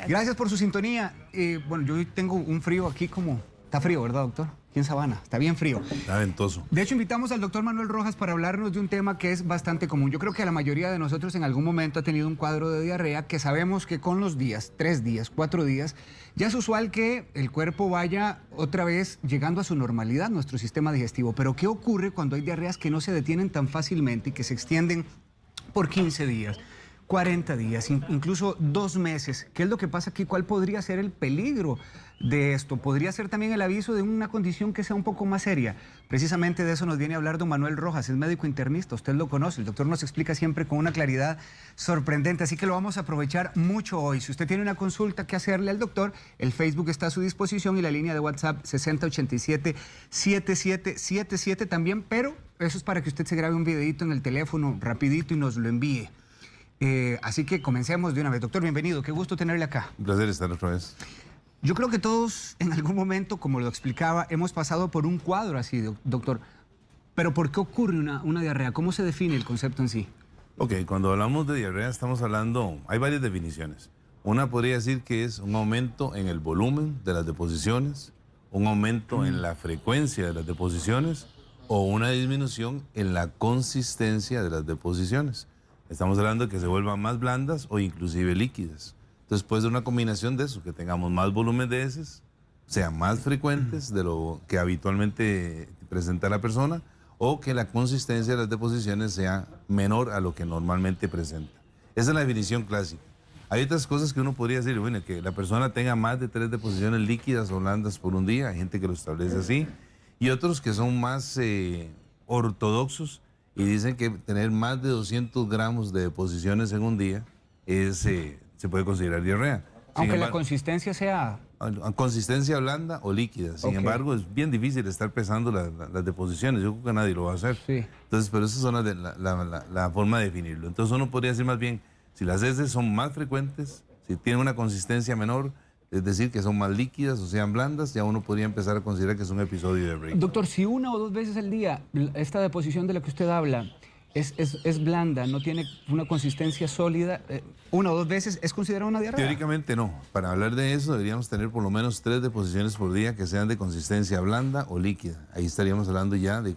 Gracias por su sintonía. Bueno, yo hoy tengo un frío aquí como... Está frío, ¿verdad, doctor? Aquí en Sabana, está bien frío. Está ventoso. De hecho, invitamos al doctor Manuel Rojas para hablarnos de un tema que es bastante común. Yo creo que la mayoría de nosotros en algún momento ha tenido un cuadro de diarrea, que sabemos que con los días, 3 días, 4 días, ya es usual que el cuerpo vaya otra vez llegando a su normalidad, nuestro sistema digestivo. Pero ¿qué ocurre cuando hay diarreas que no se detienen tan fácilmente y que se extienden por 15 días? 40 días, incluso 2 meses. ¿Qué es lo que pasa aquí? ¿Cuál podría ser el peligro de esto? ¿Podría ser también el aviso de una condición que sea un poco más seria? Precisamente de eso nos viene a hablar don Manuel Rojas, es médico internista, usted lo conoce, el doctor nos explica siempre con una claridad sorprendente, así que lo vamos a aprovechar mucho hoy. Si usted tiene una consulta que hacerle al doctor, el Facebook está a su disposición y la línea de WhatsApp 6087-7777 también, pero eso es para que usted se grabe un videito en el teléfono rapidito y nos lo envíe. Así que comencemos de una vez. Doctor, bienvenido, qué gusto tenerle acá. Un placer estar otra vez. Yo creo que todos en algún momento, como lo explicaba, hemos pasado por un cuadro así, doctor. Pero ¿por qué ocurre una diarrea? ¿Cómo se define el concepto en sí? Ok, cuando hablamos de diarrea estamos hablando, hay varias definiciones. Una podría decir que es un aumento en el volumen de las deposiciones, un aumento en la frecuencia de las deposiciones o una disminución en la consistencia de las deposiciones. Estamos hablando de que se vuelvan más blandas o inclusive líquidas. Entonces puede ser una combinación de eso, que tengamos más volumen de heces, sean más frecuentes de lo que habitualmente presenta la persona, o que la consistencia de las deposiciones sea menor a lo que normalmente presenta. Esa es la definición clásica. Hay otras cosas que uno podría decir, bueno, que la persona tenga más de 3 deposiciones líquidas o blandas por un día, hay gente que lo establece así, y otros que son más ortodoxos, y dicen que tener más de 200 gramos de deposiciones en un día se puede considerar diarrea. Aunque la consistencia sea... Consistencia blanda o líquida. Sin embargo, es bien difícil estar pesando las deposiciones. Yo creo que nadie lo va a hacer. Sí. Entonces, pero esa es la forma de definirlo. Entonces uno podría decir más bien, si las heces son más frecuentes, si tienen una consistencia menor, es decir, que son más líquidas o sean blandas, ya uno podría empezar a considerar que es un episodio de diarrea. Doctor, si 1 o 2 veces al día esta deposición de la que usted habla es blanda, no tiene una consistencia sólida, 1 o 2 veces, ¿es considerada una diarrea? Teóricamente no. Para hablar de eso deberíamos tener por lo menos 3 deposiciones por día que sean de consistencia blanda o líquida. Ahí estaríamos hablando ya de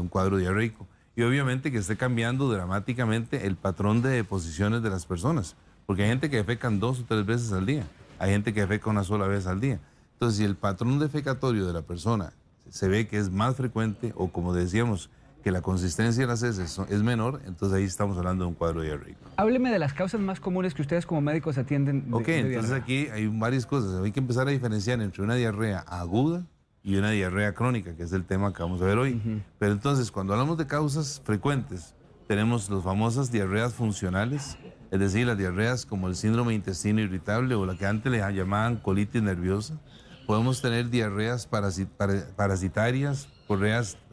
un cuadro diarreico. Y obviamente que esté cambiando dramáticamente el patrón de deposiciones de las personas. Porque hay gente que defecan 2 o 3 veces al día. Hay gente que defeca una sola vez al día. Entonces, si el patrón defecatorio de la persona se ve que es más frecuente, o como decíamos, que la consistencia de las heces es menor, entonces ahí estamos hablando de un cuadro diarreico. Hábleme de las causas más comunes que ustedes como médicos atienden de Entonces diarrea. aquí hay varias cosas. Hay que empezar a diferenciar entre una diarrea aguda y una diarrea crónica, que es el tema que vamos a ver hoy. Pero entonces, cuando hablamos de causas frecuentes, tenemos las famosas diarreas funcionales, es decir, las diarreas como el síndrome de intestino irritable o la que antes le llamaban colitis nerviosa. Podemos tener diarreas parasitarias,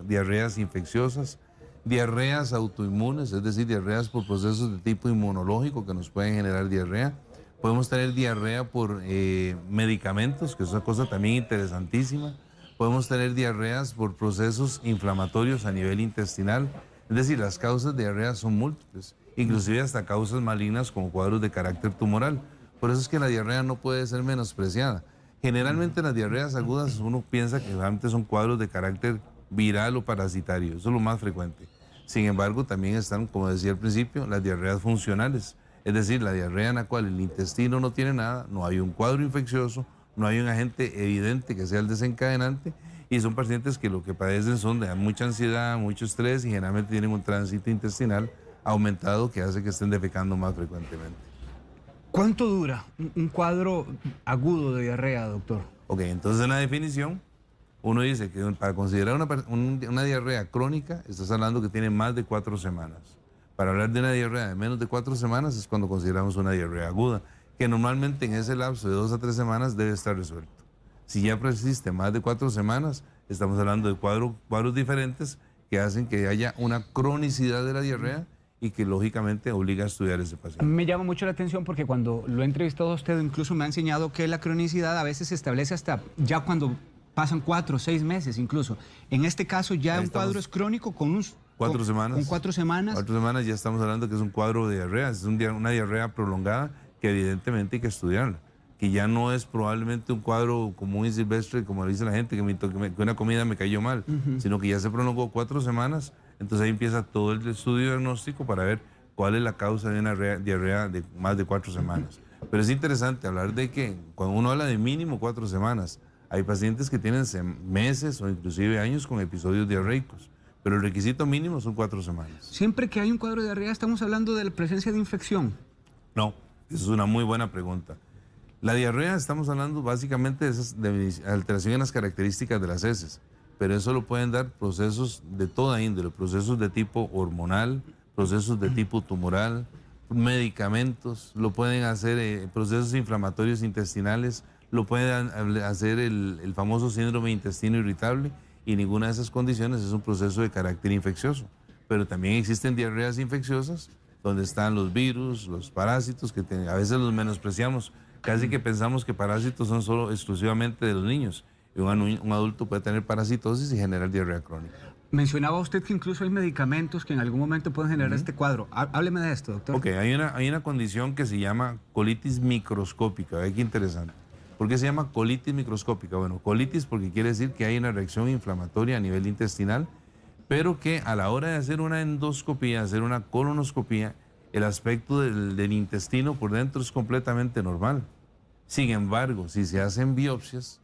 diarreas infecciosas, diarreas autoinmunes, es decir, diarreas por procesos de tipo inmunológico que nos pueden generar diarrea. Podemos tener diarrea por medicamentos, que es una cosa también interesantísima. Podemos tener diarreas por procesos inflamatorios a nivel intestinal. Es decir, las causas de diarrea son múltiples, inclusive hasta causas malignas como cuadros de carácter tumoral. Por eso es que la diarrea no puede ser menospreciada. Generalmente las diarreas agudas uno piensa que realmente son cuadros de carácter viral o parasitario, eso es lo más frecuente. Sin embargo, también están, como decía al principio, las diarreas funcionales, es decir, la diarrea en la cual el intestino no tiene nada, no hay un cuadro infeccioso, no hay un agente evidente que sea el desencadenante, y son pacientes que lo que padecen son de mucha ansiedad, mucho estrés y generalmente tienen un tránsito intestinal aumentado que hace que estén defecando más frecuentemente. ¿Cuánto dura un cuadro agudo de diarrea, doctor? Ok, entonces en la definición, uno dice que para considerar una diarrea crónica, estás hablando que tiene más de 4 semanas. Para hablar de una diarrea de menos de 4 semanas es cuando consideramos una diarrea aguda, que normalmente en ese lapso de 2 a 3 semanas debe estar resuelto. Si ya persiste más de 4 semanas, estamos hablando de cuadros diferentes que hacen que haya una cronicidad de la diarrea y que lógicamente obliga a estudiar ese paciente. Me llama mucho la atención porque cuando lo he entrevistado a usted, incluso me ha enseñado que la cronicidad a veces se establece hasta ya cuando pasan 4 o 6 meses incluso. En este caso ya un cuadro es crónico con un... 4 semanas. Con 4 semanas. 4 semanas ya estamos hablando que es un cuadro de diarrea, es una diarrea prolongada que evidentemente hay que estudiarla, que ya no es probablemente un cuadro común y silvestre, como dice la gente, que una comida me cayó mal, sino que ya se prolongó 4 semanas, entonces ahí empieza todo el estudio diagnóstico para ver cuál es la causa de una diarrea de más de 4 semanas. Pero es interesante hablar de que cuando uno habla de mínimo 4 semanas, hay pacientes que tienen meses o inclusive años con episodios diarreicos, pero el requisito mínimo son 4 semanas. Siempre que hay un cuadro de diarrea estamos hablando de la presencia de infección. No, esa es una muy buena pregunta. La diarrea, estamos hablando básicamente de alteración en las características de las heces, pero eso lo pueden dar procesos de toda índole, procesos de tipo hormonal, procesos de tipo tumoral, medicamentos, lo pueden hacer procesos inflamatorios intestinales, lo pueden hacer el famoso síndrome de intestino irritable, y ninguna de esas condiciones es un proceso de carácter infeccioso. Pero también existen diarreas infecciosas donde están los virus, los parásitos, que a veces los menospreciamos. Casi que pensamos que parásitos son solo exclusivamente de los niños. Y un adulto puede tener parasitosis y generar diarrea crónica. Mencionaba usted que incluso hay medicamentos que en algún momento pueden generar este cuadro. Hábleme de esto, doctor. Ok, hay una condición que se llama colitis microscópica. Ve qué interesante. ¿Por qué se llama colitis microscópica? Bueno, colitis porque quiere decir que hay una reacción inflamatoria a nivel intestinal, pero que a la hora de hacer una endoscopía, hacer una colonoscopía, el aspecto del intestino por dentro es completamente normal. Sin embargo, si se hacen biopsias,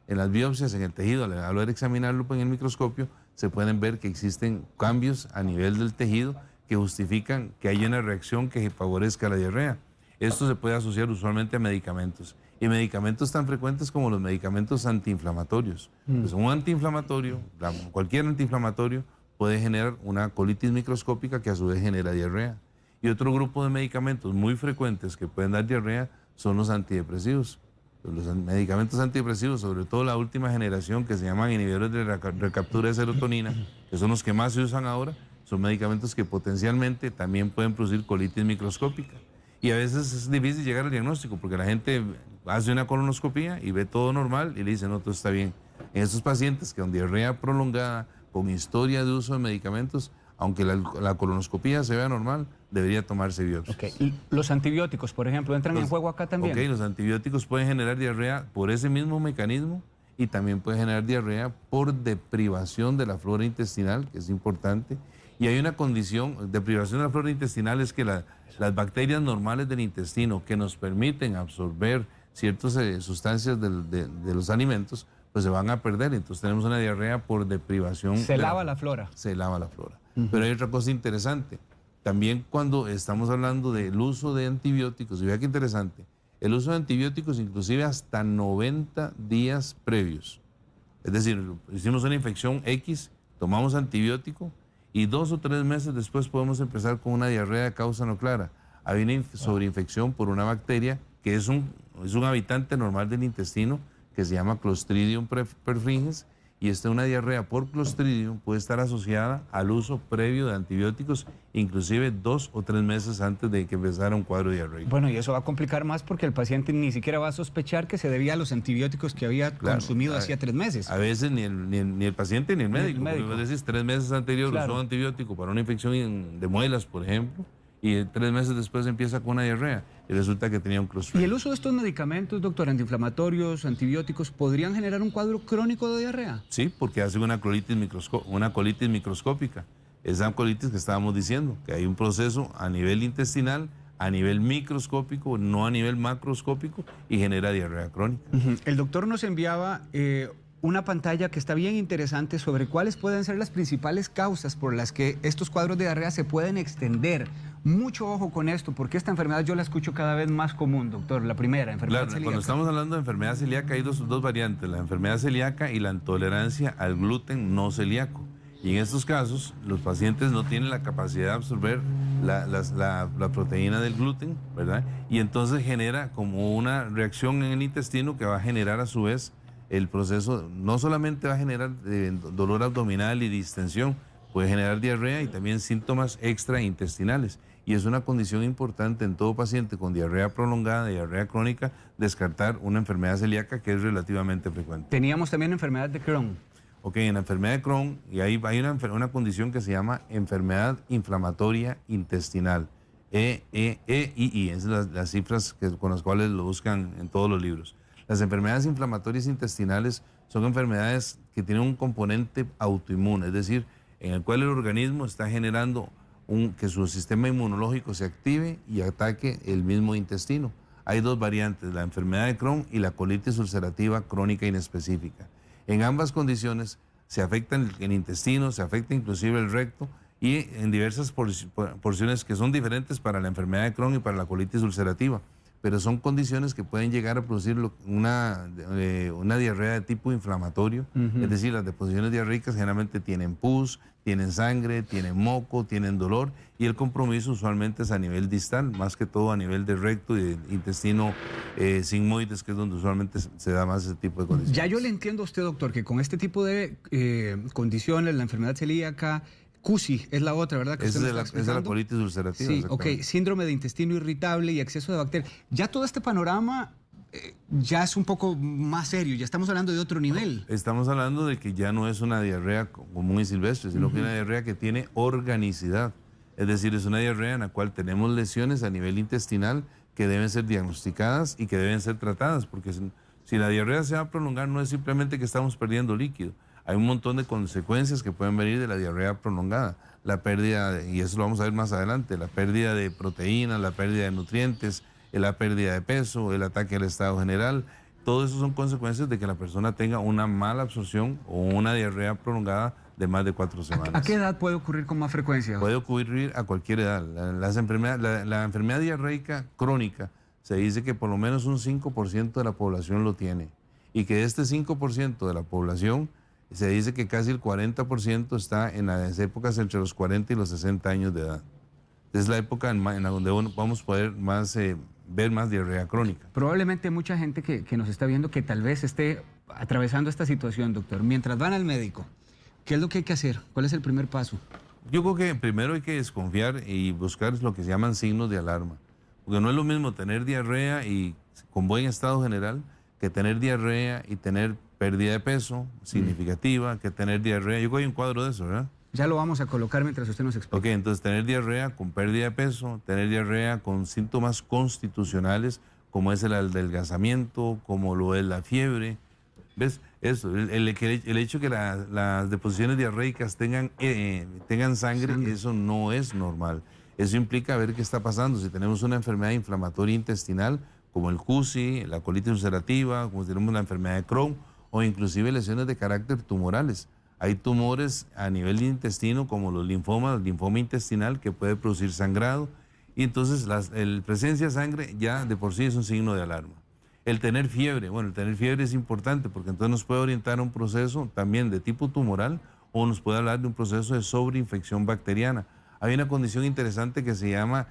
en las biopsias, en el tejido, al ver examinarlo en el microscopio, se pueden ver que existen cambios a nivel del tejido que justifican que hay una reacción que favorezca la diarrea. Esto se puede asociar usualmente a medicamentos, y medicamentos tan frecuentes como los medicamentos antiinflamatorios. Pues un antiinflamatorio, cualquier antiinflamatorio, puede generar una colitis microscópica que a su vez genera diarrea. Y otro grupo de medicamentos muy frecuentes que pueden dar diarrea son los antidepresivos. Los medicamentos antidepresivos, sobre todo la última generación, que se llaman inhibidores de recaptura de serotonina, que son los que más se usan ahora, son medicamentos que potencialmente también pueden producir colitis microscópica. Y a veces es difícil llegar al diagnóstico porque la gente hace una colonoscopía y ve todo normal y le dice, no, todo está bien. En estos pacientes que con diarrea prolongada, con historia de uso de medicamentos, aunque la colonoscopía se vea normal, debería tomarse biopsia. Okay. ¿Y los antibióticos, por ejemplo, entran en juego acá también? Ok, los antibióticos pueden generar diarrea por ese mismo mecanismo y también pueden generar diarrea por deprivación de la flora intestinal, que es importante. Y hay una condición, deprivación de la flora intestinal, es que las bacterias normales del intestino que nos permiten absorber ciertas sustancias de los alimentos, pues se van a perder. Entonces tenemos una diarrea por deprivación. Se lava la flora. Se lava la flora. Pero hay otra cosa interesante. También cuando estamos hablando del uso de antibióticos, y vea qué interesante, el uso de antibióticos inclusive hasta 90 días previos. Es decir, hicimos una infección X, tomamos antibiótico y 2 o 3 meses después podemos empezar con una diarrea de causa no clara. Hay una sobreinfección por una bacteria que es un habitante normal del intestino que se llama Clostridium perfringens, y una diarrea por Clostridium puede estar asociada al uso previo de antibióticos, inclusive 2 o 3 meses antes de que empezara un cuadro diarreico. Bueno, y eso va a complicar más porque el paciente ni siquiera va a sospechar que se debía a los antibióticos que había consumido hacía 3 meses. A veces ni el paciente ni el médico. Vos decís 3 meses anterior usó antibiótico para una infección de muelas, por ejemplo, y 3 meses después empieza con una diarrea y resulta que tenía un Clostridium. ¿Y el uso de estos medicamentos, doctor, antiinflamatorios, antibióticos, podrían generar un cuadro crónico de diarrea? Sí, porque hace una colitis microscópica. Esa colitis que estábamos diciendo, que hay un proceso a nivel intestinal, a nivel microscópico, no a nivel macroscópico, y genera diarrea crónica. El doctor nos enviaba una pantalla que está bien interesante sobre cuáles pueden ser las principales causas por las que estos cuadros de diarrea se pueden extender. Mucho ojo con esto, porque esta enfermedad yo la escucho cada vez más común, doctor. La primera, enfermedad celíaca. Cuando estamos hablando de enfermedad celíaca hay dos variantes, la enfermedad celíaca y la intolerancia al gluten no celíaco. Y en estos casos, los pacientes no tienen la capacidad de absorber la proteína del gluten, ¿verdad? Y entonces genera como una reacción en el intestino que va a generar a su vez el proceso, no solamente va a generar dolor abdominal y distensión, puede generar diarrea y también síntomas extraintestinales. Y es una condición importante en todo paciente con diarrea prolongada, diarrea crónica, descartar una enfermedad celíaca que es relativamente frecuente. Teníamos también enfermedad de Crohn. Ok, en la enfermedad de Crohn, y ahí hay una condición que se llama enfermedad inflamatoria intestinal. E-I-I. Esas son las cifras con las cuales lo buscan en todos los libros. Las enfermedades inflamatorias intestinales son enfermedades que tienen un componente autoinmune, es decir, en el cual el organismo está generando que su sistema inmunológico se active y ataque el mismo intestino. Hay dos variantes, la enfermedad de Crohn y la colitis ulcerativa crónica inespecífica. En ambas condiciones se afecta el intestino, se afecta inclusive el recto y en diversas porciones que son diferentes para la enfermedad de Crohn y para la colitis ulcerativa, pero son condiciones que pueden llegar a producir una diarrea de tipo inflamatorio, es decir, las deposiciones diarreicas generalmente tienen pus, tienen sangre, tienen moco, tienen dolor y el compromiso usualmente es a nivel distal, más que todo a nivel de recto y de intestino sigmoides, que es donde usualmente se da más ese tipo de condiciones. Ya yo le entiendo a usted, doctor, que con este tipo de condiciones, la enfermedad celíaca, CUSI es la otra, ¿verdad? Que Esa es la colitis ulcerativa. Sí, ok. Síndrome de intestino irritable y exceso de bacterias. Ya todo este panorama ya es un poco más serio, ya estamos hablando de otro nivel. Estamos hablando de que ya no es una diarrea común y silvestre, sino que es una diarrea que tiene organicidad. Es decir, es una diarrea en la cual tenemos lesiones a nivel intestinal que deben ser diagnosticadas y que deben ser tratadas, porque si la diarrea se va a prolongar no es simplemente que estamos perdiendo líquido. Hay un montón de consecuencias que pueden venir de la diarrea prolongada. La pérdida, y eso lo vamos a ver más adelante, la pérdida de proteínas, la pérdida de nutrientes, la pérdida de peso, el ataque al estado general. Todo eso son consecuencias de que la persona tenga una mala absorción o una diarrea prolongada de más de 4 semanas. ¿A qué edad puede ocurrir con más frecuencia? Puede ocurrir a cualquier edad. La enfermedad diarreica crónica se dice que por lo menos un 5% de la población lo tiene. Y que de este 5% de la población se dice que casi el 40% está en las épocas entre los 40 y los 60 años de edad. Es la época en la donde vamos a poder ver más diarrea crónica. Probablemente mucha gente que nos está viendo que tal vez esté atravesando esta situación, doctor. Mientras van al médico, ¿qué es lo que hay que hacer? ¿Cuál es el primer paso? Yo creo que primero hay que desconfiar y buscar lo que se llaman signos de alarma. Porque no es lo mismo tener diarrea y con buen estado general que tener diarrea y tener pérdida de peso significativa, que tener diarrea. Yo hay un cuadro de eso, ¿verdad? Ya lo vamos a colocar mientras usted nos explica. Ok, entonces tener diarrea con pérdida de peso, tener diarrea con síntomas constitucionales, como es el adelgazamiento, como lo es la fiebre. ¿Ves? Eso, el hecho que las deposiciones diarreicas tengan sangre, eso no es normal. Eso implica ver qué está pasando. Si tenemos una enfermedad inflamatoria intestinal, como el CUSI, la colitis ulcerativa, como tenemos la enfermedad de Crohn, o inclusive lesiones de carácter tumorales. Hay tumores a nivel de intestino, como los linfomas, el linfoma intestinal, que puede producir sangrado. Y entonces la presencia de sangre ya de por sí es un signo de alarma. El tener fiebre, bueno, el tener fiebre es importante porque entonces nos puede orientar a un proceso también de tipo tumoral o nos puede hablar de un proceso de sobreinfección bacteriana. Hay una condición interesante que se llama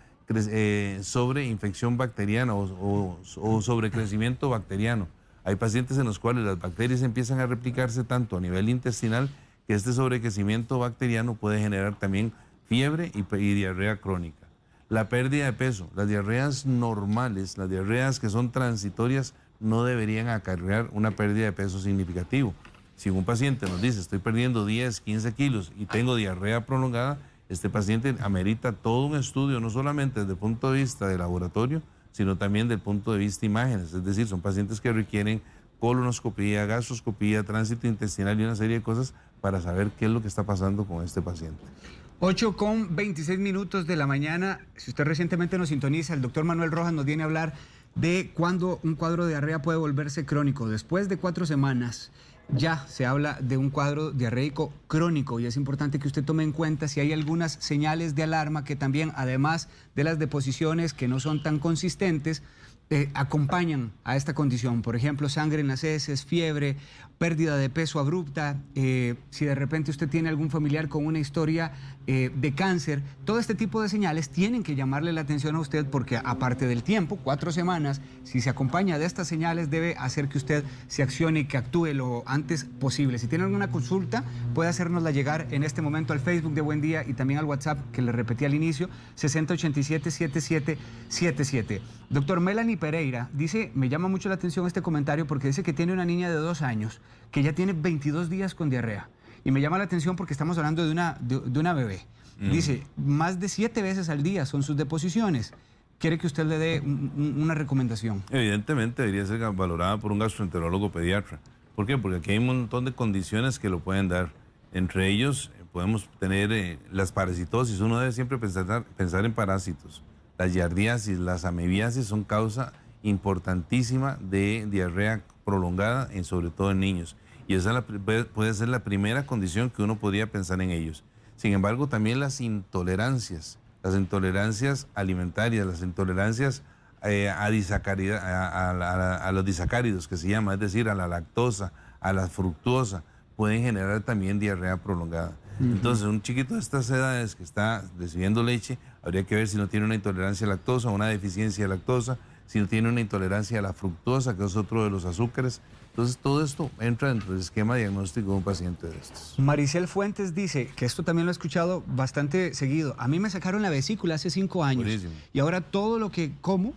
sobreinfección bacteriana o sobrecrecimiento bacteriano. Hay pacientes en los cuales las bacterias empiezan a replicarse tanto a nivel intestinal que este sobrecrecimiento bacteriano puede generar también fiebre y diarrea crónica. La pérdida de peso, las diarreas normales, las diarreas que son transitorias, no deberían acarrear una pérdida de peso significativo. Si un paciente nos dice estoy perdiendo 10, 15 kilos y tengo diarrea prolongada, este paciente amerita todo un estudio, no solamente desde el punto de vista de laboratorio, sino también desde el punto de vista de imágenes. Es decir, son pacientes que requieren colonoscopía, gastroscopía, tránsito intestinal y una serie de cosas para saber qué es lo que está pasando con este paciente. 8:26 de la mañana. Si usted recientemente nos sintoniza, el doctor Manuel Rojas nos viene a hablar de cuándo un cuadro de diarrea puede volverse crónico. Después de 4 semanas ya se habla de un cuadro diarreico crónico y es importante que usted tome en cuenta si hay algunas señales de alarma que también, además de las deposiciones que no son tan consistentes, acompañan a esta condición. Por ejemplo, sangre en las heces, fiebre, pérdida de peso abrupta, si de repente usted tiene algún familiar con una historia de cáncer, todo este tipo de señales tienen que llamarle la atención a usted porque aparte del tiempo, 4 semanas, si se acompaña de estas señales debe hacer que usted se accione y que actúe lo antes posible. Si tiene alguna consulta, puede hacérnosla llegar en este momento al Facebook de Buen Día y también al WhatsApp que le repetí al inicio, 6087-7777. Doctor Melanie Pereira dice, me llama mucho la atención este comentario porque dice que tiene una niña de 2 años que ya tiene 22 días con diarrea Y me llama la atención porque estamos hablando de una bebé. Dice, más de 7 veces al día son sus deposiciones. ¿Quiere que usted le dé una recomendación? Evidentemente debería ser valorada por un gastroenterólogo pediatra. ¿Por qué? Porque aquí hay un montón de condiciones que lo pueden dar. Entre ellos podemos tener las parasitosis. Uno debe siempre pensar en parásitos. La giardiasis, las amebiasis son causa importantísima de diarrea prolongada, sobre todo en niños. Y esa puede ser la primera condición que uno podría pensar en ellos. Sin embargo, también las intolerancias alimentarias, las intolerancias a los disacáridos, que se llama, es decir, a la lactosa, a la fructuosa, pueden generar también diarrea prolongada. Entonces, un chiquito de estas edades que está recibiendo leche, habría que ver si no tiene una intolerancia a lactosa, una deficiencia de lactosa, si no tiene una intolerancia a la fructosa, que es otro de los azúcares. Entonces, todo esto entra dentro del esquema diagnóstico de un paciente de estos. Maricel Fuentes dice, que esto también lo he escuchado bastante seguido, a mí me sacaron la vesícula hace 5 años. Buenísimo. Y ahora todo lo que como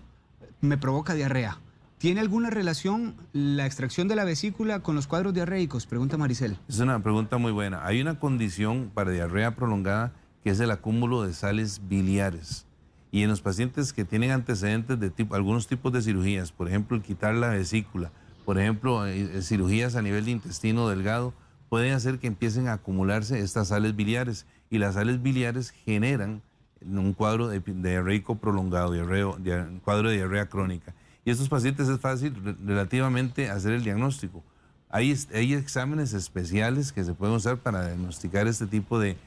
me provoca diarrea. ¿Tiene alguna relación la extracción de la vesícula con los cuadros diarreicos? Pregunta Maricel. Es una pregunta muy buena. Hay una condición para diarrea prolongada que es el acúmulo de sales biliares. Y en los pacientes que tienen antecedentes de algunos tipos de cirugías, por ejemplo, el quitar la vesícula, por ejemplo, cirugías a nivel de intestino delgado, pueden hacer que empiecen a acumularse estas sales biliares. Y las sales biliares generan un cuadro diarreico prolongado, un cuadro de diarrea crónica. Y estos pacientes es fácil relativamente hacer el diagnóstico. Hay exámenes especiales que se pueden usar para diagnosticar este tipo de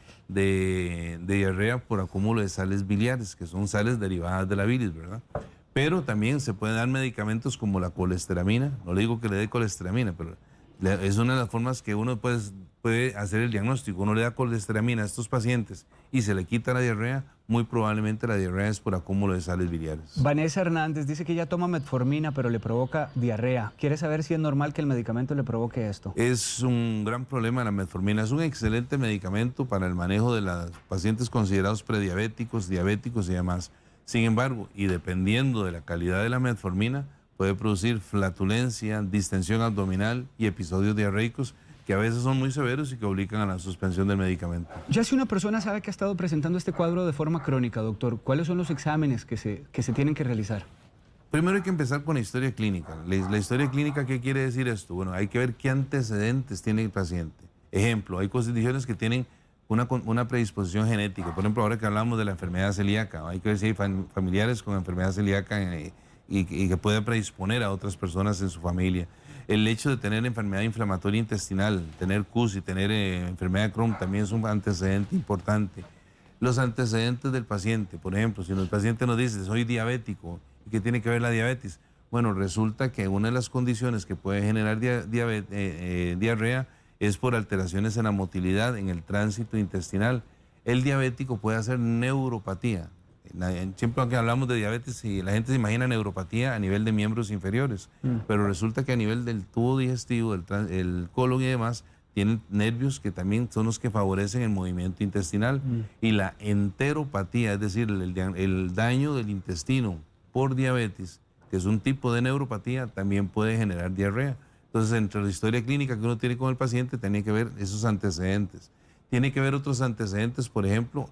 diarrea por acúmulo de sales biliares, que son sales derivadas de la bilis, ¿verdad? Pero también se pueden dar medicamentos como la colesteramina. No le digo que le dé colesteramina, pero es una de las formas que uno puede hacer el diagnóstico. Uno le da colesteramina a estos pacientes y se le quita la diarrea, muy probablemente la diarrea es por acúmulo de sales biliares. Vanessa Hernández dice que ella toma metformina, pero le provoca diarrea. ¿Quiere saber si es normal que el medicamento le provoque esto? Es un gran problema la metformina. Es un excelente medicamento para el manejo de los pacientes considerados prediabéticos, diabéticos y demás. Sin embargo, y dependiendo de la calidad de la metformina, puede producir flatulencia, distensión abdominal y episodios diarreicos que a veces son muy severos y que obligan a la suspensión del medicamento. Ya si una persona sabe que ha estado presentando este cuadro de forma crónica, doctor, ¿cuáles son los exámenes que se tienen que realizar? Primero hay que empezar con la historia clínica. La historia clínica, ¿qué quiere decir esto? Bueno, hay que ver qué antecedentes tiene el paciente. Ejemplo, hay condiciones que tienen una predisposición genética. Por ejemplo, ahora que hablamos de la enfermedad celíaca, hay que ver si hay familiares con enfermedad celíaca y que pueda predisponer a otras personas en su familia. El hecho de tener enfermedad inflamatoria intestinal, tener CUS y tener enfermedad de Crohn también es un antecedente importante. Los antecedentes del paciente, por ejemplo, si el paciente nos dice, soy diabético, ¿y qué tiene que ver la diabetes? Bueno, resulta que una de las condiciones que puede generar diarrea es por alteraciones en la motilidad, en el tránsito intestinal. El diabético puede hacer neuropatía. Siempre que hablamos de diabetes, la gente se imagina neuropatía a nivel de miembros inferiores, pero resulta que a nivel del tubo digestivo, el colon y demás, tienen nervios que también son los que favorecen el movimiento intestinal. Y la enteropatía, es decir, el daño del intestino por diabetes, que es un tipo de neuropatía, también puede generar diarrea. Entonces, entre la historia clínica que uno tiene con el paciente, tiene que ver esos antecedentes. Tiene que ver otros antecedentes, por ejemplo,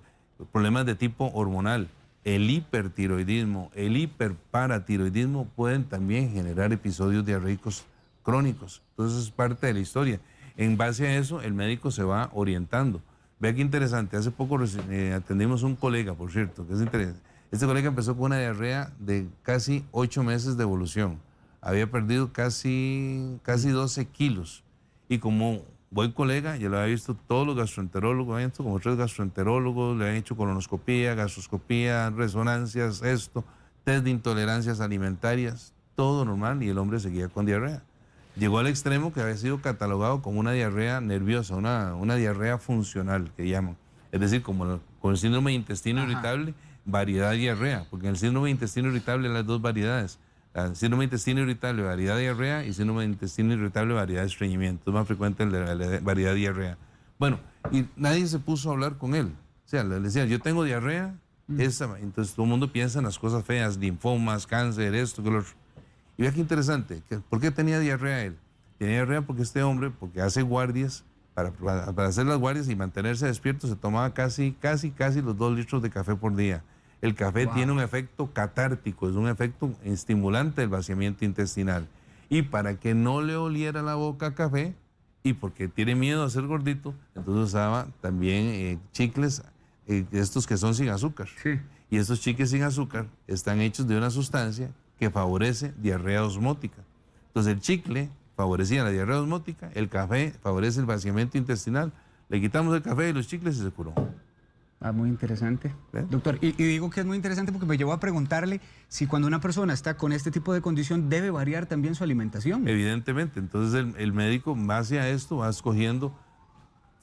problemas de tipo hormonal. El hipertiroidismo, el hiperparatiroidismo pueden también generar episodios diarreicos crónicos. Entonces es parte de la historia. En base a eso, el médico se va orientando. Vea qué interesante, hace poco atendimos a un colega, por cierto, que es interesante. Este colega empezó con una diarrea de casi 8 meses de evolución. Había perdido casi 12 kilos. Y como buen colega, yo lo había visto todos los gastroenterólogos, como 3 gastroenterólogos, le habían hecho colonoscopía, gastroscopía, resonancias, test de intolerancias alimentarias, todo normal, y el hombre seguía con diarrea. Llegó al extremo que había sido catalogado como una diarrea nerviosa, una diarrea funcional, que llaman. Es decir, con el síndrome de intestino irritable, variedad de diarrea, porque en el síndrome de intestino irritable hay las 2 variedades. Síndrome de intestino irritable, variedad de diarrea, y síndrome de intestino irritable, variedad de estreñimiento. Es más frecuente el de la variedad de diarrea. Bueno, y nadie se puso a hablar con él. O sea, le decían, yo tengo diarrea, entonces todo el mundo piensa en las cosas feas, linfomas, cáncer, esto, que lo otro. Y vea qué interesante, ¿por qué tenía diarrea él? Tenía diarrea porque este hombre, porque hace guardias para hacer las guardias y mantenerse despierto se tomaba casi los 2 litros de café por día. El café tiene un efecto catártico, es un efecto estimulante del vaciamiento intestinal. Y para que no le oliera la boca a café, y porque tiene miedo a ser gordito, entonces usaba también chicles, estos que son sin azúcar. Sí. Y estos chicles sin azúcar están hechos de una sustancia que favorece diarrea osmótica. Entonces el chicle favorecía la diarrea osmótica, el café favorece el vaciamiento intestinal. Le quitamos el café y los chicles y se curó. Ah, muy interesante. Doctor, y digo que es muy interesante porque me llevó a preguntarle si cuando una persona está con este tipo de condición debe variar también su alimentación. Evidentemente, entonces el médico en base a esto va escogiendo,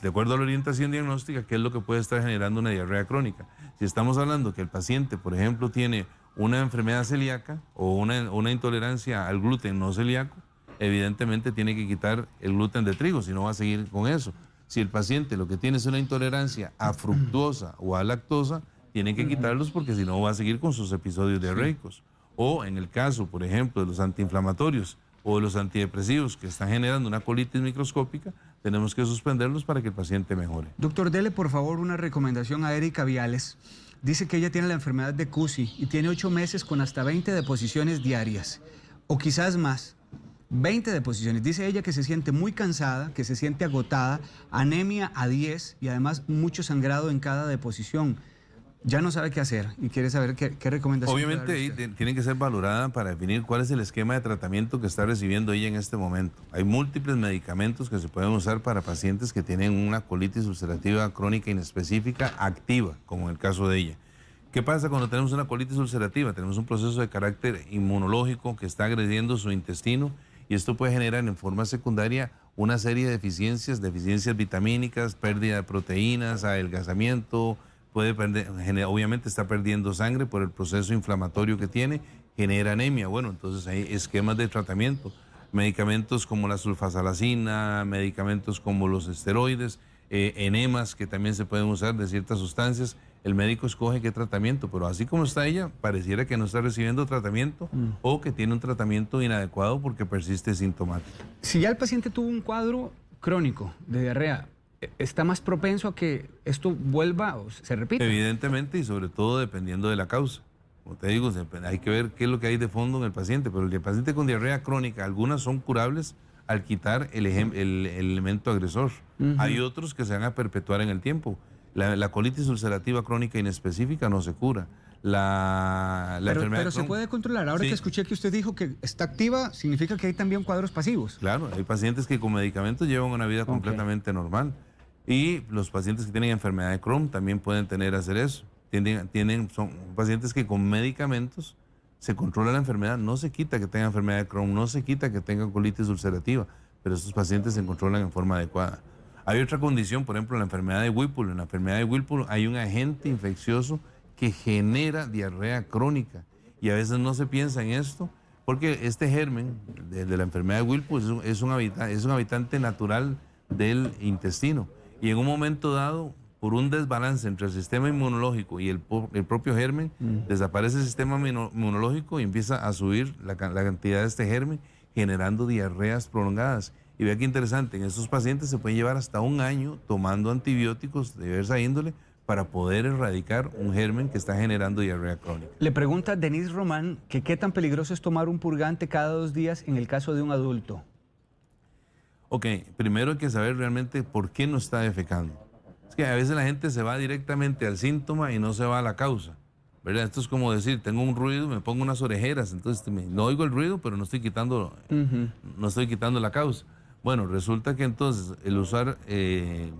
de acuerdo a la orientación diagnóstica, qué es lo que puede estar generando una diarrea crónica. Si estamos hablando que el paciente, por ejemplo, tiene una enfermedad celíaca o una intolerancia al gluten no celíaco, evidentemente tiene que quitar el gluten de trigo, si no va a seguir con eso. Si el paciente lo que tiene es una intolerancia a fructosa o a lactosa, tiene que quitarlos porque si no va a seguir con sus episodios diarreicos. O en el caso, por ejemplo, de los antiinflamatorios o de los antidepresivos que están generando una colitis microscópica, tenemos que suspenderlos para que el paciente mejore. Doctor, dele por favor una recomendación a Erika Viales. Dice que ella tiene la enfermedad de Cusi y tiene 8 meses con hasta 20 deposiciones diarias, o quizás más. 20 deposiciones. Dice ella que se siente muy cansada, que se siente agotada, anemia a 10 y además mucho sangrado en cada deposición. Ya no sabe qué hacer y quiere saber qué recomendación. Obviamente ahí tiene que ser valorada para definir cuál es el esquema de tratamiento que está recibiendo ella en este momento. Hay múltiples medicamentos que se pueden usar para pacientes que tienen una colitis ulcerativa crónica inespecífica activa, como en el caso de ella. ¿Qué pasa cuando tenemos una colitis ulcerativa? Tenemos un proceso de carácter inmunológico que está agrediendo su intestino y esto puede generar en forma secundaria una serie de deficiencias vitamínicas, pérdida de proteínas, adelgazamiento, obviamente está perdiendo sangre por el proceso inflamatorio que tiene, genera anemia. Bueno, entonces hay esquemas de tratamiento, medicamentos como la sulfasalacina, medicamentos como los esteroides, enemas que también se pueden usar de ciertas sustancias. El médico escoge qué tratamiento, pero así como está ella, pareciera que no está recibiendo tratamiento o que tiene un tratamiento inadecuado porque persiste sintomático. Si ya el paciente tuvo un cuadro crónico de diarrea, ¿está más propenso a que esto vuelva o se repita? Evidentemente, y sobre todo dependiendo de la causa. Como te digo, hay que ver qué es lo que hay de fondo en el paciente, pero el paciente con diarrea crónica, algunas son curables al quitar el elemento agresor. Hay otros que se van a perpetuar en el tiempo. La colitis ulcerativa crónica inespecífica no se cura. Pero se puede controlar. Ahora que escuché que usted dijo que está activa, significa que hay también cuadros pasivos. Claro, hay pacientes que con medicamentos llevan una vida completamente normal. Y los pacientes que tienen enfermedad de Crohn también pueden hacer eso. Son pacientes que con medicamentos se controla la enfermedad. No se quita que tengan enfermedad de Crohn, no se quita que tengan colitis ulcerativa, pero estos pacientes se controlan en forma adecuada. Hay otra condición, por ejemplo, la enfermedad de Whipple. En la enfermedad de Whipple hay un agente infeccioso que genera diarrea crónica y a veces no se piensa en esto porque este germen de la enfermedad de Whipple es un habitante natural del intestino y en un momento dado, por un desbalance entre el sistema inmunológico y el propio germen, desaparece el sistema inmunológico y empieza a subir la cantidad de este germen generando diarreas prolongadas. Y vea qué interesante, en estos pacientes se puede llevar hasta 1 año tomando antibióticos de diversa índole para poder erradicar un germen que está generando diarrea crónica. Le pregunta Denise Román que qué tan peligroso es tomar un purgante cada 2 días en el caso de un adulto. Ok, primero hay que saber realmente por qué no está defecando. Es que a veces la gente se va directamente al síntoma y no se va a la causa, ¿verdad? Esto es como decir, tengo un ruido, me pongo unas orejeras, entonces no oigo el ruido, pero no estoy quitando la causa. Bueno, resulta que entonces el usar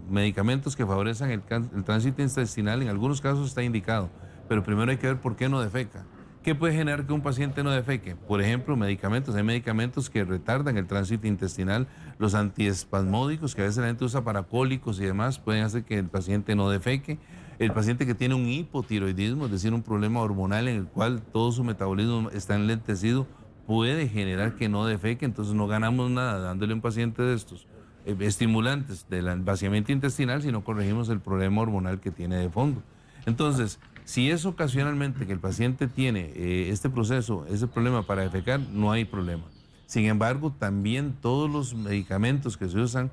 medicamentos que favorecen el tránsito intestinal en algunos casos está indicado, pero primero hay que ver por qué no defeca. ¿Qué puede generar que un paciente no defeque? Por ejemplo, hay medicamentos que retardan el tránsito intestinal, los antiespasmódicos que a veces la gente usa para cólicos y demás pueden hacer que el paciente no defeque. El paciente que tiene un hipotiroidismo, es decir, un problema hormonal en el cual todo su metabolismo está enlentecido, puede generar que no defeque, entonces no ganamos nada dándole a un paciente de estos estimulantes del vaciamiento intestinal si no corregimos el problema hormonal que tiene de fondo. Entonces, si es ocasionalmente que el paciente tiene este proceso, ese problema para defecar, no hay problema. Sin embargo, también todos los medicamentos que se usan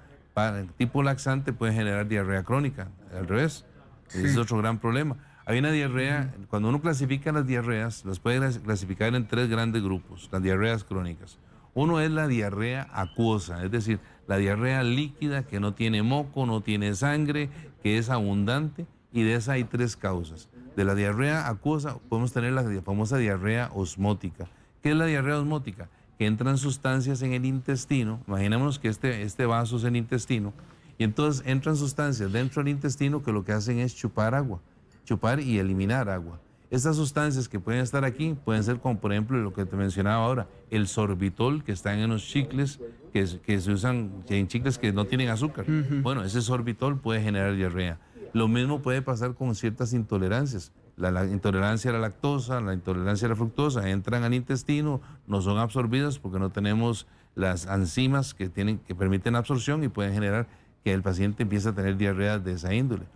tipo laxante puede generar diarrea crónica, al revés. Ese es otro gran problema. Hay una diarrea, cuando uno clasifica las diarreas, las puede clasificar en 3 grandes grupos, las diarreas crónicas. Uno es la diarrea acuosa, es decir, la diarrea líquida que no tiene moco, no tiene sangre, que es abundante, y de esa hay 3 causas. De la diarrea acuosa podemos tener la famosa diarrea osmótica. ¿Qué es la diarrea osmótica? Que entran sustancias en el intestino, imaginémonos que este vaso es el intestino, y entonces entran sustancias dentro del intestino que lo que hacen es chupar agua, chupar y eliminar agua. Estas sustancias que pueden estar aquí pueden ser como por ejemplo lo que te mencionaba ahora, el sorbitol que está en los chicles, que se usan en chicles que no tienen azúcar. Bueno, ese sorbitol puede generar diarrea. Lo mismo puede pasar con ciertas intolerancias. La intolerancia a la lactosa, la intolerancia a la fructosa, entran al intestino, no son absorbidas porque no tenemos las enzimas que permiten absorción y pueden generar que el paciente empiece a tener diarreas de esa índole.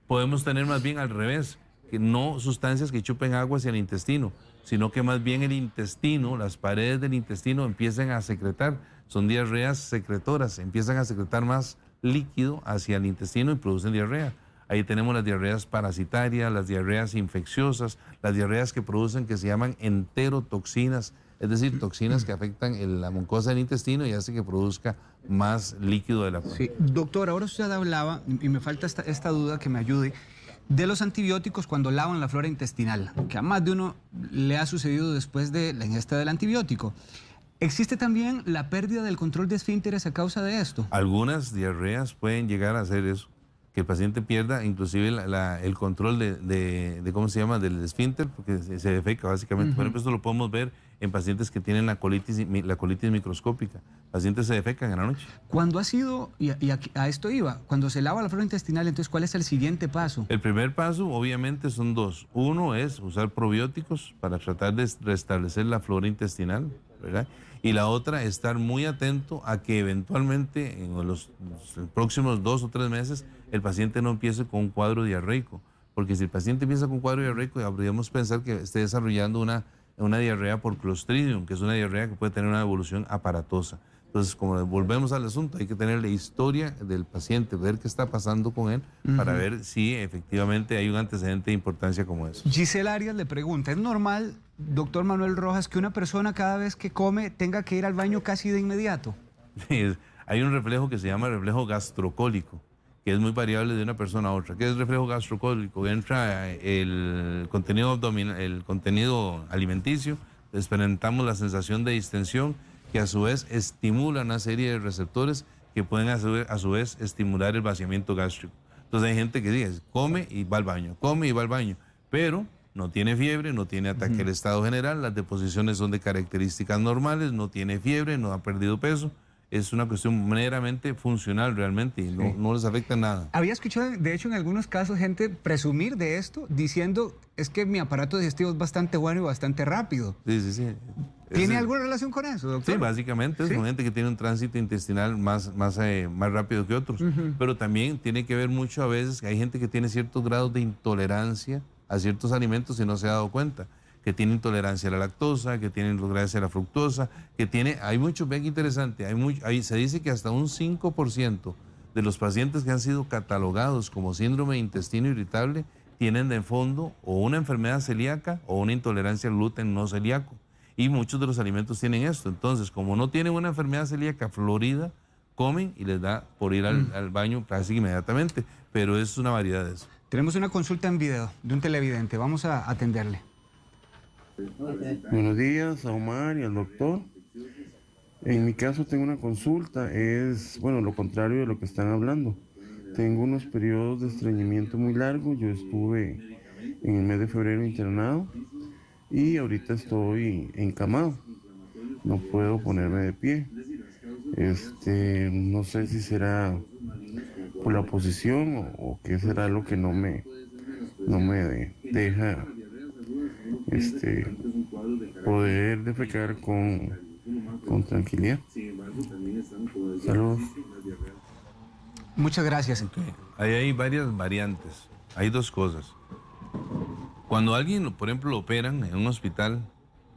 Podemos tener más bien al revés, que no sustancias que chupen agua hacia el intestino, sino que más bien el intestino, las paredes del intestino empiezan a secretar, son diarreas secretoras, empiezan a secretar más líquido hacia el intestino y producen diarrea. Ahí tenemos las diarreas parasitarias, las diarreas infecciosas, las diarreas que producen que se llaman enterotoxinas, es decir, toxinas que afectan la mucosa del intestino y hace que produzca más líquido de la piel. Sí, doctor, ahora usted hablaba, y me falta esta duda que me ayude, de los antibióticos cuando lavan la flora intestinal, que a más de uno le ha sucedido después de la ingesta del antibiótico. ¿Existe también la pérdida del control de esfínteres a causa de esto? Algunas diarreas pueden llegar a hacer eso, que el paciente pierda inclusive el control ¿cómo se llama?, del esfínter, porque se defeca básicamente. Por ejemplo, esto lo podemos ver en pacientes que tienen la colitis microscópica. Pacientes se defecan en la noche. Cuando ha sido, y a esto iba, cuando se lava la flora intestinal, entonces, ¿cuál es el siguiente paso? El primer paso, obviamente, son 2. Uno es usar probióticos para tratar de restablecer la flora intestinal, ¿verdad? Y la otra, estar muy atento a que eventualmente en los próximos 2 o 3 meses el paciente no empiece con un cuadro diarreico. Porque si el paciente empieza con un cuadro diarreico, podríamos pensar que esté desarrollando una diarrea por Clostridium, que es una diarrea que puede tener una evolución aparatosa. Entonces, como volvemos al asunto, hay que tener la historia del paciente, ver qué está pasando con él, para ver si efectivamente hay un antecedente de importancia como eso. Gisela Arias le pregunta, ¿es normal, doctor Manuel Rojas, que una persona cada vez que come tenga que ir al baño casi de inmediato? Hay un reflejo que se llama reflejo gastrocólico, que es muy variable de una persona a otra. ¿Qué es reflejo gastrocólico? Entra el contenido abdominal, el contenido alimenticio, experimentamos la sensación de distensión, que a su vez estimula una serie de receptores que pueden a su vez estimular el vaciamiento gástrico. Entonces hay gente que dice, come y va al baño, come y va al baño, pero no tiene fiebre, no tiene ataque al estado general, las deposiciones son de características normales, no tiene fiebre, no ha perdido peso. Es una cuestión meramente funcional realmente y no les afecta nada. Había escuchado, de hecho, en algunos casos, gente presumir de esto, diciendo, es que mi aparato digestivo es bastante bueno y bastante rápido. Sí. ¿Tiene alguna relación con eso, doctor? Sí, básicamente es gente que tiene un tránsito intestinal más rápido que otros. Pero también tiene que ver mucho a veces que hay gente que tiene ciertos grados de intolerancia a ciertos alimentos y no se ha dado cuenta. Que tiene intolerancia a la lactosa, que tiene intolerancia a la fructosa, hay mucho, vean qué interesante, se dice que hasta un 5% de los pacientes que han sido catalogados como síndrome de intestino irritable tienen de fondo o una enfermedad celíaca o una intolerancia al gluten no celíaco. Y muchos de los alimentos tienen esto. Entonces, como no tienen una enfermedad celíaca florida, comen y les da por ir al baño casi inmediatamente. Pero es una variedad de eso. Tenemos una consulta en video de un televidente. Vamos a atenderle. Buenos días a Omar y al doctor. En mi caso tengo una consulta, es lo contrario de lo que están hablando. Tengo unos periodos de estreñimiento muy largos. Yo estuve en el mes de febrero internado y ahorita estoy encamado. No puedo ponerme de pie. No sé si será por la posición o qué será lo que no me deja poder defecar con tranquilidad. Saludos. Muchas gracias. Ahí hay varias variantes. Hay 2 cosas. Cuando alguien, por ejemplo, lo operan en un hospital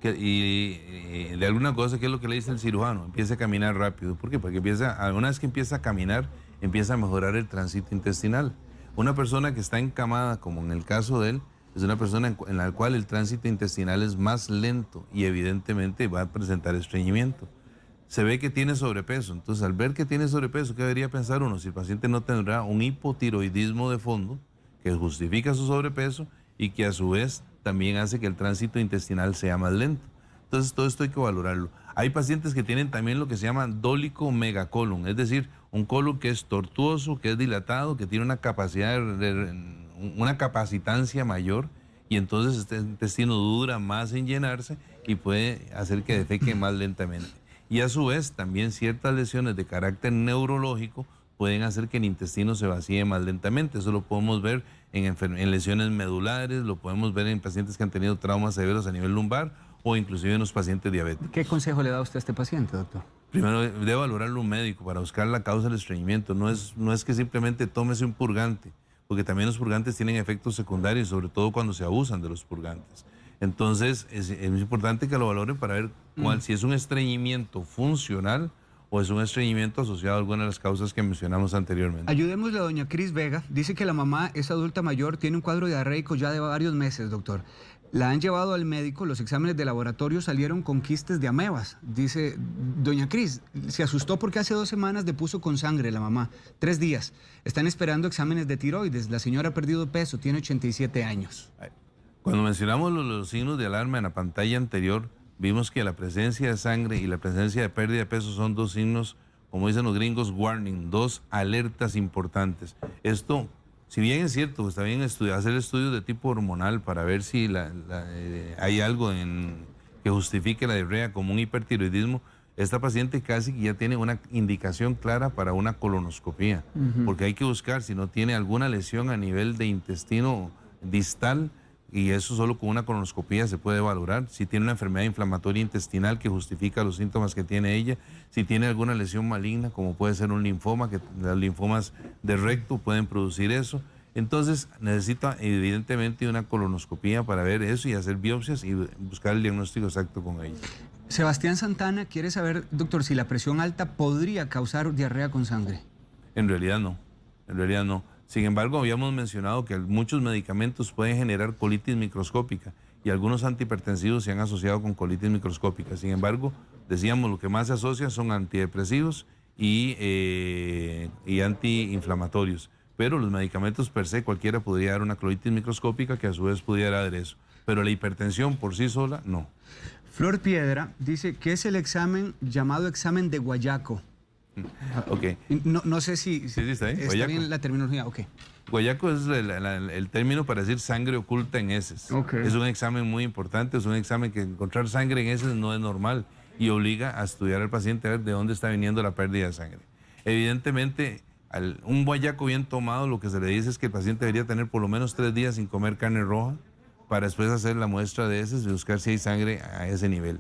y de alguna cosa, ¿qué es lo que le dice el cirujano? Empieza a caminar rápido. ¿Por qué? Porque una vez que empieza a caminar, empieza a mejorar el tránsito intestinal. Una persona que está encamada, como en el caso de él, es una persona en la cual el tránsito intestinal es más lento y evidentemente va a presentar estreñimiento. Se ve que tiene sobrepeso, entonces al ver que tiene sobrepeso, ¿qué debería pensar uno? Si el paciente no tendrá un hipotiroidismo de fondo que justifica su sobrepeso y que a su vez también hace que el tránsito intestinal sea más lento. Entonces todo esto hay que valorarlo. Hay pacientes que tienen también lo que se llama dólico megacolon, es decir, un colon que es tortuoso, que es dilatado, que tiene una capacidad una capacitancia mayor y entonces este intestino dura más en llenarse y puede hacer que defeque más lentamente. Y a su vez también ciertas lesiones de carácter neurológico pueden hacer que el intestino se vacíe más lentamente. Eso lo podemos ver en lesiones medulares, lo podemos ver en pacientes que han tenido traumas severos a nivel lumbar o inclusive en los pacientes diabéticos. ¿Qué consejo le da usted a este paciente, doctor? Primero debe valorarlo un médico para buscar la causa del estreñimiento. No es que simplemente tómese un purgante, porque también los purgantes tienen efectos secundarios, sobre todo cuando se abusan de los purgantes. Entonces es importante que lo valoren para ver si es un estreñimiento funcional o es un estreñimiento asociado a alguna de las causas que mencionamos anteriormente. Ayudémosle a doña Cris Vega. Dice que la mamá es adulta mayor, tiene un cuadro diarreico ya de varios meses, doctor. La han llevado al médico, los exámenes de laboratorio salieron con quistes de amebas. Dice, doña Cris, se asustó porque hace 2 semanas depuso con sangre la mamá, 3 días. Están esperando exámenes de tiroides. La señora ha perdido peso, tiene 87 años. Cuando mencionamos los signos de alarma en la pantalla anterior, vimos que la presencia de sangre y la presencia de pérdida de peso son 2 signos, como dicen los gringos, warning, 2 alertas importantes. Esto, si bien es cierto, está bien hacer estudios de tipo hormonal para ver si hay algo que justifique la diarrea como un hipertiroidismo, esta paciente casi que ya tiene una indicación clara para una colonoscopía, porque hay que buscar si no tiene alguna lesión a nivel de intestino distal, y eso solo con una colonoscopía se puede valorar. Si tiene una enfermedad inflamatoria intestinal que justifica los síntomas que tiene ella, si tiene alguna lesión maligna, como puede ser un linfoma, que los linfomas de recto pueden producir eso. Entonces necesita evidentemente una colonoscopía para ver eso y hacer biopsias y buscar el diagnóstico exacto con ella. Sebastián Santana quiere saber, doctor, si la presión alta podría causar diarrea con sangre. En realidad no, en realidad no. Sin embargo, habíamos mencionado que muchos medicamentos pueden generar colitis microscópica y algunos antihipertensivos se han asociado con colitis microscópica. Sin embargo, decíamos, lo que más se asocia son antidepresivos y antiinflamatorios. Pero los medicamentos per se, cualquiera podría dar una colitis microscópica que a su vez pudiera dar eso. Pero la hipertensión por sí sola, no. Flor Piedra dice que es el examen llamado examen de Guayaco. Okay. No sé si está bien, está bien la terminología. Okay. Guayaco es el término para decir sangre oculta en heces. Okay. Es un examen muy importante, es un examen que encontrar sangre en heces no es normal y obliga a estudiar al paciente a ver de dónde está viniendo la pérdida de sangre. Evidentemente, un guayaco bien tomado, lo que se le dice es que el paciente debería tener por lo menos 3 días sin comer carne roja para después hacer la muestra de heces y buscar si hay sangre a ese nivel.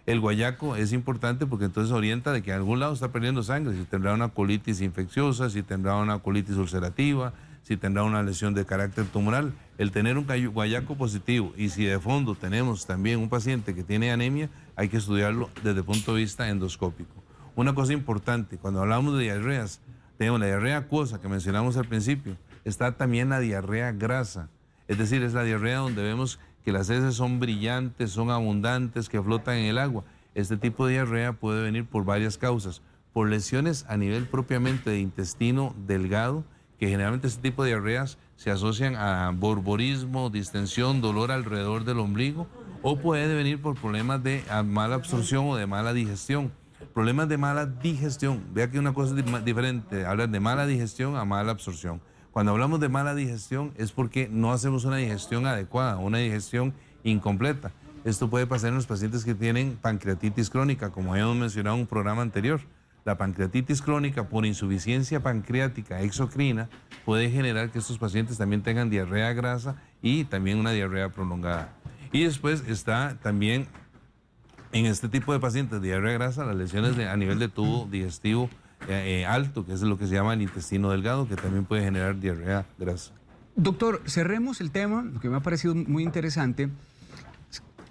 El guayaco es importante porque entonces orienta de que en algún lado está perdiendo sangre, si tendrá una colitis infecciosa, si tendrá una colitis ulcerativa, si tendrá una lesión de carácter tumoral. El tener un guayaco positivo y si de fondo tenemos también un paciente que tiene anemia, hay que estudiarlo desde el punto de vista endoscópico. Una cosa importante, cuando hablamos de diarreas, tenemos la diarrea acuosa que mencionamos al principio, está también la diarrea grasa, es decir, es la diarrea donde vemos que las heces son brillantes, son abundantes, que flotan en el agua. Este tipo de diarrea puede venir por varias causas, por lesiones a nivel propiamente de intestino delgado, que generalmente este tipo de diarreas se asocian a borborismo, distensión, dolor alrededor del ombligo, o puede venir por problemas de mala absorción o de mala digestión. Problemas de mala digestión, vea que una cosa es diferente, hablar de mala digestión a mala absorción. Cuando hablamos de mala digestión es porque no hacemos una digestión adecuada, una digestión incompleta. Esto puede pasar en los pacientes que tienen pancreatitis crónica, como habíamos mencionado en un programa anterior. La pancreatitis crónica por insuficiencia pancreática exocrina puede generar que estos pacientes también tengan diarrea grasa y también una diarrea prolongada. Y después está también en este tipo de pacientes de diarrea grasa las lesiones a nivel de tubo digestivo alto, que es lo que se llama el intestino delgado, que también puede generar diarrea grasa. Doctor, cerremos el tema, lo que me ha parecido muy interesante.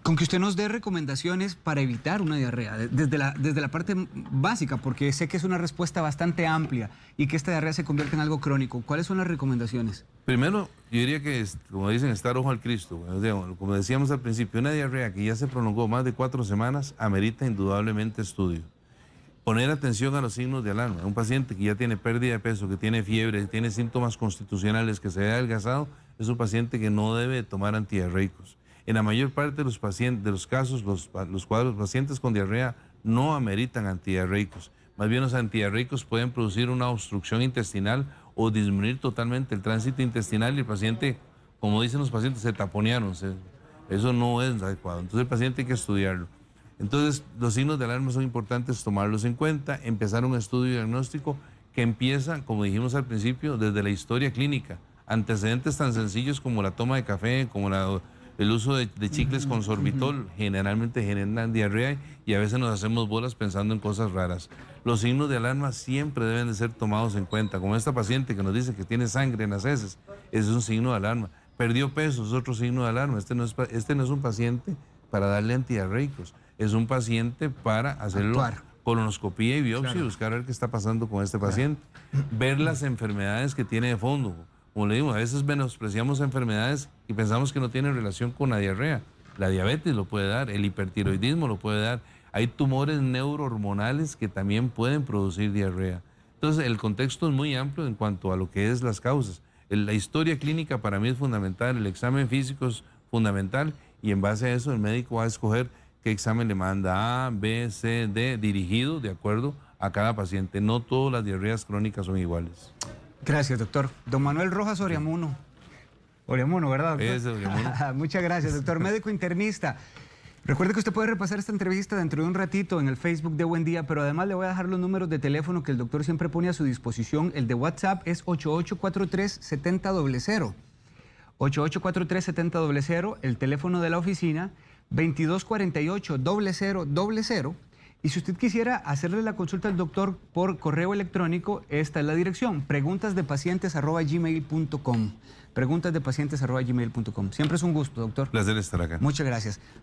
Con que usted nos dé recomendaciones para evitar una diarrea, desde la parte básica, porque sé que es una respuesta bastante amplia y que esta diarrea se convierte en algo crónico. ¿Cuáles son las recomendaciones? Primero, yo diría que, como dicen, estar ojo al Cristo. Como decíamos al principio, una diarrea que ya se prolongó más de 4 semanas amerita indudablemente estudio. Poner atención a los signos de alarma. Un paciente que ya tiene pérdida de peso, que tiene fiebre, que tiene síntomas constitucionales, que se ve adelgazado, es un paciente que no debe tomar antidiarreicos. En la mayor parte de los casos, los pacientes con diarrea no ameritan antidiarreicos. Más bien los antidiarreicos pueden producir una obstrucción intestinal o disminuir totalmente el tránsito intestinal y el paciente, como dicen los pacientes, se taponearon. Eso no es adecuado. Entonces el paciente hay que estudiarlo. Entonces los signos de alarma son importantes tomarlos en cuenta, empezar un estudio diagnóstico que empieza, como dijimos al principio, desde la historia clínica. Antecedentes tan sencillos como la toma de café, como el uso de chicles con sorbitol generalmente generan diarrea y a veces nos hacemos bolas pensando en cosas raras. Los signos de alarma siempre deben de ser tomados en cuenta, como esta paciente que nos dice que tiene sangre en las heces, ese es un signo de alarma. Perdió peso, es otro signo de alarma. Este no es un paciente para darle antidiarreicos, es un paciente para hacerlo colonoscopía y biopsia y buscar a ver qué está pasando con este paciente. Ver las enfermedades que tiene de fondo. Como le digo, a veces menospreciamos enfermedades y pensamos que no tienen relación con la diarrea. La diabetes lo puede dar, el hipertiroidismo lo puede dar. Hay tumores neurohormonales que también pueden producir diarrea. Entonces, el contexto es muy amplio en cuanto a lo que es las causas. La historia clínica para mí es fundamental, el examen físico es fundamental y en base a eso el médico va a escoger qué examen le manda, A, B, C, D, dirigido de acuerdo a cada paciente. No todas las diarreas crónicas son iguales. Gracias, doctor. Don Manuel Rojas Oriamuno. Oriamuno, ¿verdad, doctor? Es Oriamuno. Muchas gracias, doctor. Médico internista. Recuerde que usted puede repasar esta entrevista dentro de un ratito en el Facebook de Buen Día, pero además le voy a dejar los números de teléfono que el doctor siempre pone a su disposición. El de WhatsApp es 8843-7000. 8843-7000. El teléfono de la oficina, 2248-0000. Y si usted quisiera hacerle la consulta al doctor por correo electrónico, esta es la dirección, preguntasdepacientes@gmail.com. Preguntasdepacientes@gmail.com. Siempre es un gusto, doctor. Placer estar acá. Muchas gracias.